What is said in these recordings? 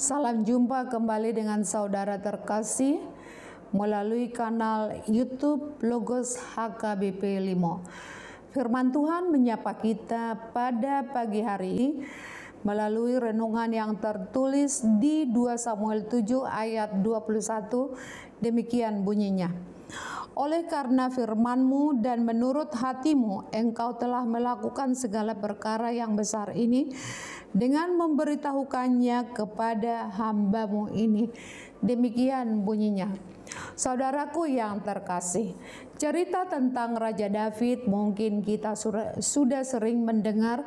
Salam jumpa kembali dengan saudara terkasih melalui kanal YouTube Logos HKBP Limo. Firman Tuhan menyapa kita pada pagi hari ini melalui renungan yang tertulis di 2 Samuel 7 ayat 21. Demikian bunyinya. Oleh karena firman-Mu dan menurut hati-Mu, Engkau telah melakukan segala perkara yang besar ini dengan memberitahukannya kepada hamba-Mu ini. Demikian bunyinya. Saudaraku yang terkasih, cerita tentang Raja David mungkin kita sudah sering mendengar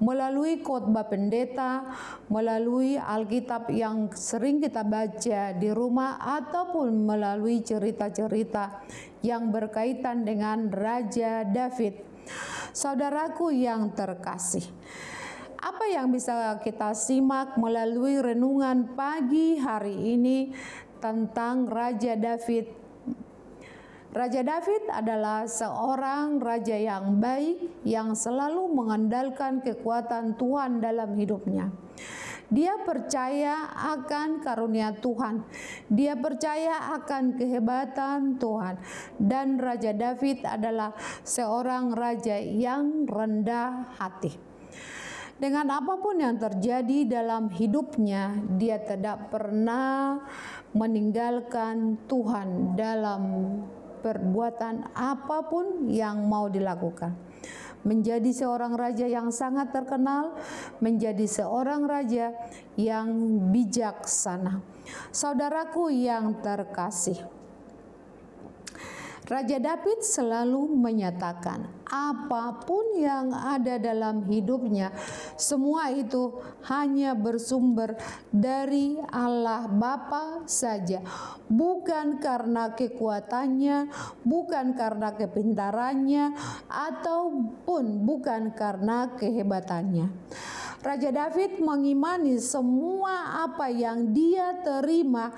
melalui khotbah pendeta, melalui Alkitab yang sering kita baca di rumah, ataupun melalui cerita-cerita yang berkaitan dengan Raja David. Saudaraku yang terkasih, apa yang bisa kita simak melalui renungan pagi hari ini tentang Raja David? Raja David adalah seorang raja yang baik yang selalu mengandalkan kekuatan Tuhan dalam hidupnya. Dia percaya akan karunia Tuhan. Dia percaya akan kehebatan Tuhan. Dan Raja David adalah seorang raja yang rendah hati. Dengan apapun yang terjadi dalam hidupnya, dia tidak pernah meninggalkan Tuhan dalam perbuatan apapun yang mau dilakukan. Menjadi seorang raja yang sangat terkenal, menjadi seorang raja yang bijaksana. Saudaraku yang terkasih, Raja David selalu menyatakan apapun yang ada dalam hidupnya, semua itu hanya bersumber dari Allah Bapa saja. Bukan karena kekuatannya, bukan karena kepintarannya, ataupun bukan karena kehebatannya. Raja David mengimani semua apa yang dia terima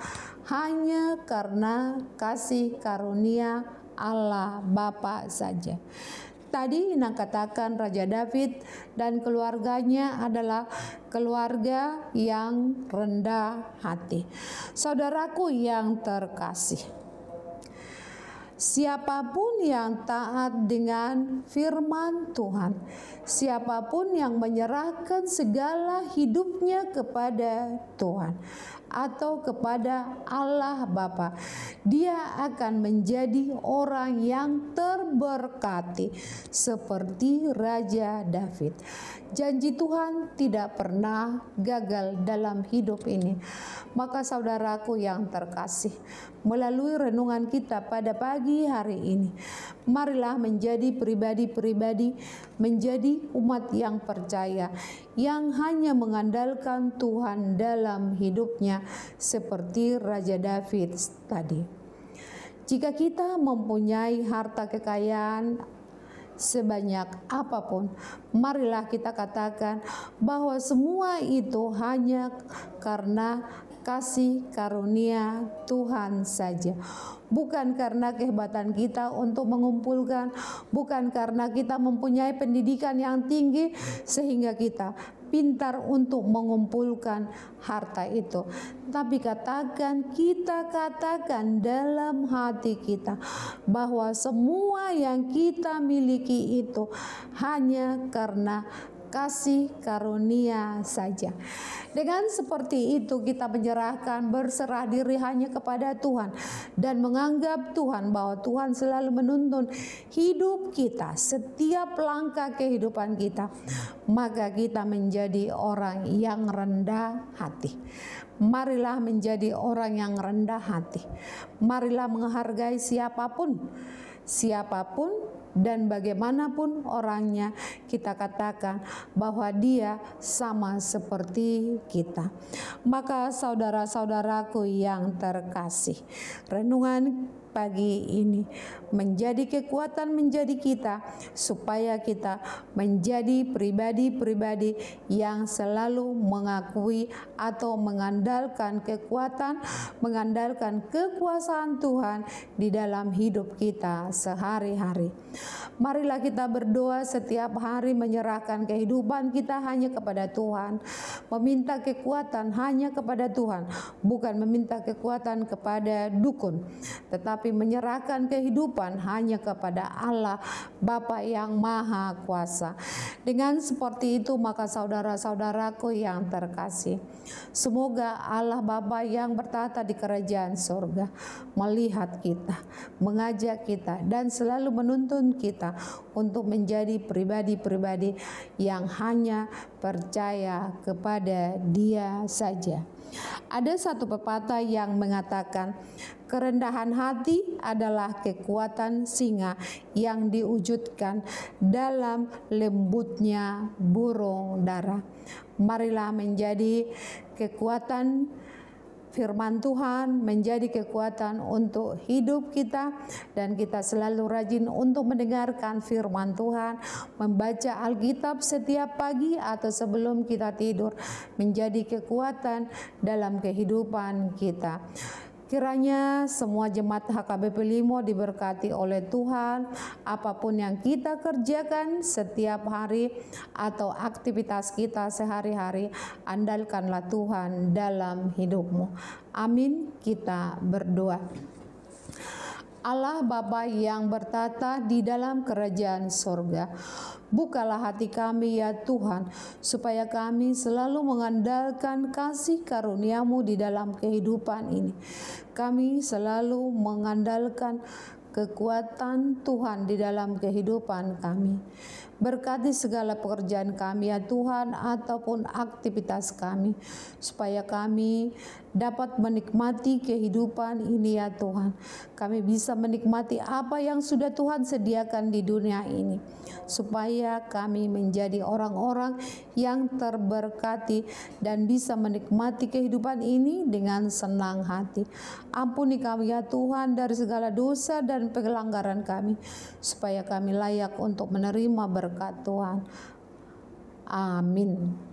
hanya karena kasih karunia Allah Bapa saja. Tadi Ina katakan Raja David dan keluarganya adalah keluarga yang rendah hati. Saudaraku yang terkasih, siapapun yang taat dengan firman Tuhan, siapapun yang menyerahkan segala hidupnya kepada Tuhan atau kepada Allah Bapa, dia akan menjadi orang yang terberkati seperti Raja David. Janji Tuhan tidak pernah gagal dalam hidup ini. Maka saudaraku yang terkasih, melalui renungan kita pada pagi hari ini, marilah menjadi pribadi-pribadi, menjadi umat yang percaya, yang hanya mengandalkan Tuhan dalam hidupnya seperti Raja David tadi. Jika kita mempunyai harta kekayaan sebanyak apapun, marilah kita katakan bahwa semua itu hanya karena kasih karunia Tuhan saja. Bukan karena kehebatan kita untuk mengumpulkan, bukan karena kita mempunyai pendidikan yang tinggi sehingga kita pintar untuk mengumpulkan harta itu. Tapi kita katakan dalam hati kita bahwa semua yang kita miliki itu hanya karena kasih karunia saja. Dengan seperti itu kita menyerahkan, berserah diri hanya kepada Tuhan dan menganggap Tuhan bahwa Tuhan selalu menuntun hidup kita, setiap langkah kehidupan kita, maka kita menjadi orang yang rendah hati. Marilah menjadi orang yang rendah hati. Marilah menghargai siapapun dan bagaimanapun orangnya, kita katakan bahwa dia sama seperti kita. Maka saudara-saudaraku yang terkasih, renungan pagi ini. Menjadi kekuatan menjadi kita, supaya kita menjadi pribadi-pribadi yang selalu mengakui atau mengandalkan kekuatan, mengandalkan kekuasaan Tuhan di dalam hidup kita sehari-hari. Marilah kita berdoa setiap hari, menyerahkan kehidupan kita hanya kepada Tuhan, meminta kekuatan hanya kepada Tuhan, bukan meminta kekuatan kepada dukun, tetapi menyerahkan kehidupan hanya kepada Allah Bapa yang Maha Kuasa. Dengan seperti itu, maka saudara-saudaraku yang terkasih, semoga Allah Bapa yang bertata di kerajaan surga melihat kita, mengajak kita, dan selalu menuntun kita untuk menjadi pribadi-pribadi yang hanya percaya kepada Dia saja. Ada satu pepatah yang mengatakan, kerendahan hati adalah kekuatan singa yang diwujudkan dalam lembutnya burung dara. Marilah menjadi kekuatan firman Tuhan, menjadi kekuatan untuk hidup kita, dan kita selalu rajin untuk mendengarkan firman Tuhan, membaca Alkitab setiap pagi atau sebelum kita tidur, menjadi kekuatan dalam kehidupan kita. Kiranya semua jemaat HKBP Limo diberkati oleh Tuhan. Apapun yang kita kerjakan setiap hari atau aktivitas kita sehari-hari, andalkanlah Tuhan dalam hidupmu. Amin. Kita berdoa. Allah Bapa yang bertata di dalam kerajaan surga, bukalah hati kami ya Tuhan, supaya kami selalu mengandalkan kasih karunia-Mu di dalam kehidupan ini. Kami selalu mengandalkan kekuatan Tuhan di dalam kehidupan kami. Berkati segala pekerjaan kami ya Tuhan, ataupun aktivitas kami, supaya kami dapat menikmati kehidupan ini ya Tuhan. Kami bisa menikmati apa yang sudah Tuhan sediakan di dunia ini, supaya kami menjadi orang-orang yang terberkati dan bisa menikmati kehidupan ini dengan senang hati. Ampuni kami ya Tuhan dari segala dosa dan pelanggaran kami, supaya kami layak untuk menerima berkat Tuhan. Amin.